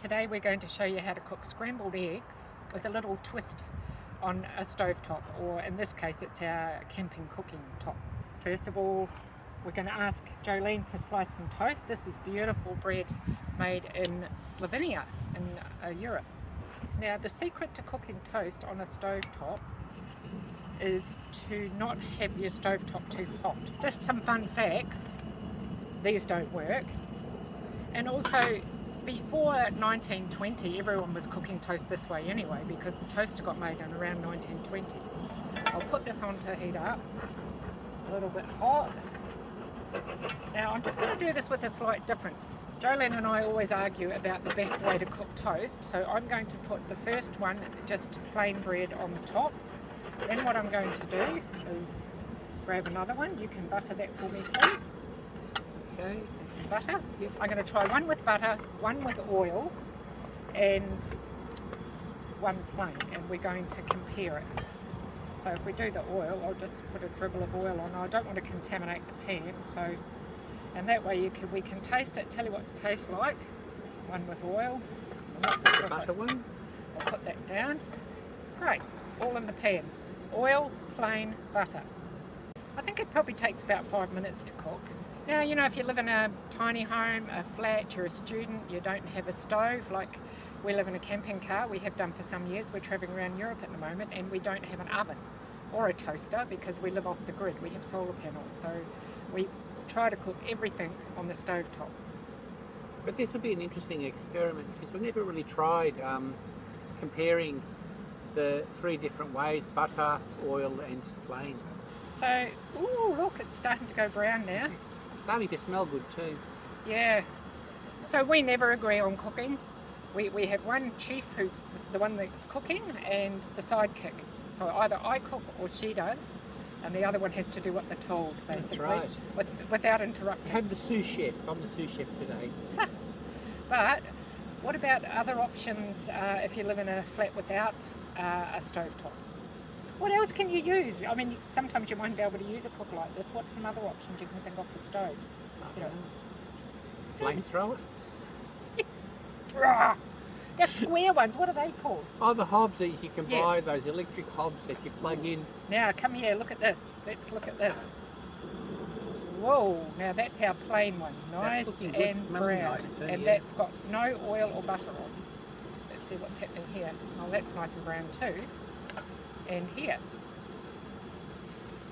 Today we're going to show you how to cook scrambled eggs with a little twist on a stovetop, or in this case it's our camping cooking top. First of all, we're going to ask Jolene to slice some toast. This is beautiful bread made in Slovenia in Europe. Now the secret to cooking toast on a stovetop is to not have your stovetop too hot. Just some fun facts, these don't work. And also, before 1920, everyone was cooking toast this way anyway, because the toaster got made in around 1920. I'll put this on to heat up, a little bit hot. Now I'm just going to do this with a slight difference. Jolene and I always argue about the best way to cook toast, so I'm going to put the first one, just plain bread, on the top. Then what I'm going to do is grab another one. You can butter that for me, please. Okay, there's some butter. Yep. I'm going to try one with butter, one with oil, and one plain, and we're going to compare it. So if we do the oil, I'll just put a dribble of oil on. I don't want to contaminate the pan, so, and that way we can taste it, tell you what it tastes like. One with oil. Butter one. I'll put that down. Great, all in the pan. Oil, plain, butter. I think it probably takes about 5 minutes to cook. Now, you know, if you live in a tiny home, a flat, you're a student, you don't have a stove, like we live in a camping car, we have done for some years, we're travelling around Europe at the moment, and we don't have an oven or a toaster because we live off the grid, we have solar panels, so we try to cook everything on the stove top. But this will be an interesting experiment because we've never really tried comparing the three different ways: butter, oil and just plain. So, ooh, look, it's starting to go brown now. Starting to smell good too. Yeah. So we never agree on cooking. We have one chief who's the one that's cooking and the sidekick. So either I cook or she does, and the other one has to do what they're told, basically. That's right. Without interrupting. Have the sous chef. I'm the sous chef today. But what about other options if you live in a flat without a stovetop? What else can you use? I mean, sometimes you won't be able to use a cook like this. What's some other options you can think of for stoves? You know. Flamethrower? The square ones, what are they called? Oh, the hobs that you can buy, those electric hobs that you plug in. Now, come here, look at this. Let's look at this. Whoa, now that's our plain one. Nice and brown. Nice too, and that's got no oil or butter on. Let's see what's happening here. Oh, that's nice and brown too. And here.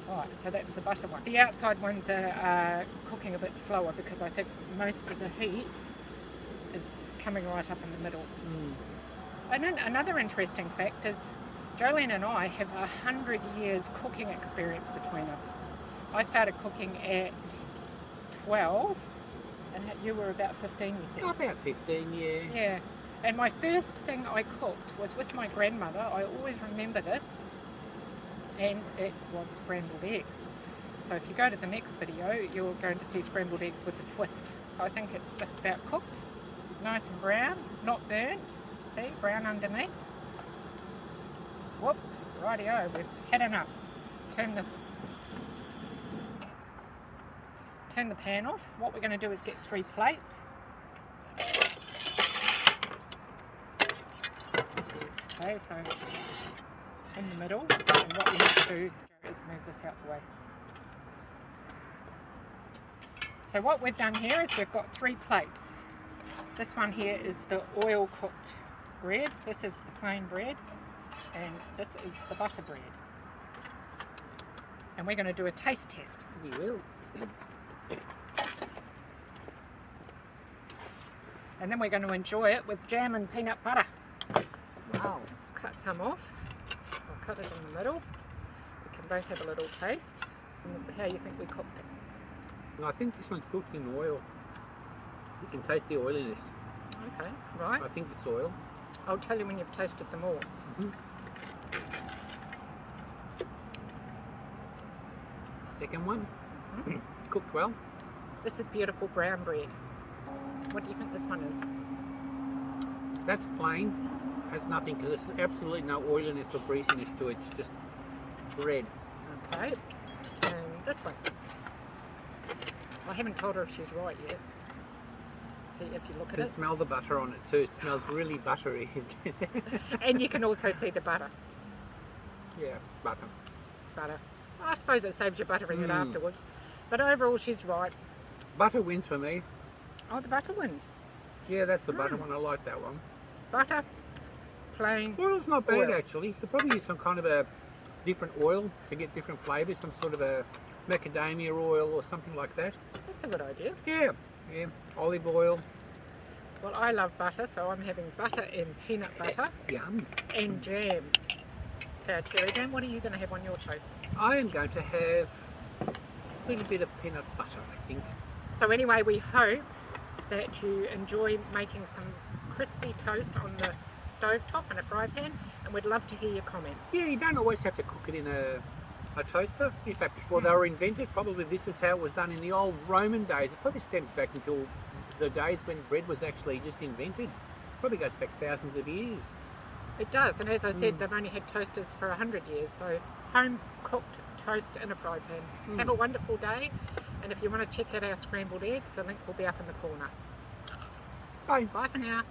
Right, so that's the butter one. The outside ones are cooking a bit slower because I think most of the heat is coming right up in the middle. And then another interesting fact is Jolene and I have 100 years cooking experience between us. I started cooking at 12 and you were about 15, you said? About 15, yeah. Yeah. And my first thing I cooked was with my grandmother. I always remember this, and it was scrambled eggs. So if you go to the next video, you're going to see scrambled eggs with a twist. I think it's just about cooked, nice and brown, not burnt. See, brown underneath. Whoop, rightio, we've had enough. Turn the pan off. What we're going to do is get 3 plates. Okay, so in the middle, and what we need to do is move this out the way. So what we've done here is we've got 3 plates. This one here is the oil cooked bread, this is the plain bread, and this is the butter bread. And we're going to do a taste test. We will. And then we're going to enjoy it with jam and peanut butter. Wow. Cut some off. I'll cut it in the middle. We can both have a little taste. And how you think we cooked it? No, I think this one's cooked in oil. You can taste the oiliness. Okay, right. I think it's oil. I'll tell you when you've tasted them all. Second one. Cooked well. This is beautiful brown bread. What do you think this one is? That's plain. Has nothing, because there's absolutely no oiliness or greasiness to it. It's just bread. Okay. And this one. I haven't told her if she's right yet. see if you look You at can it. smell the butter on it too. It smells really buttery. And you can also see the butter. Yeah, butter. Butter. I suppose it saves you buttering it Mm. afterwards. But overall, she's right. Butter wins for me. Oh, the butter wins. Yeah, that's the butter Mm. one. I like that one. Butter, plain. Oil's not bad Oil. actually. You could probably use some kind of a different oil to get different flavours. Some sort of a macadamia oil or something like that. That's a good idea. Yeah, yeah. Olive oil. Well, I love butter, so I'm having butter and peanut butter Yum. and jam. So, cherry jam, what are you going to have on your toast? I am going to have a little bit of peanut butter, I think. So anyway, we hope that you enjoy making some crispy toast on the stovetop in a fry pan, and we'd love to hear your comments. Yeah, you don't always have to cook it in a toaster. In fact, before they were invented, probably this is how it was done in the old Roman days. It probably stems back until the days when bread was actually just invented. Probably goes back thousands of years. It does, and as I said, they've only had toasters for 100 years, so home cooked toast in a fry pan. Have a wonderful day, and if you want to check out our scrambled eggs, the link will be up in the corner. Bye. Bye for now.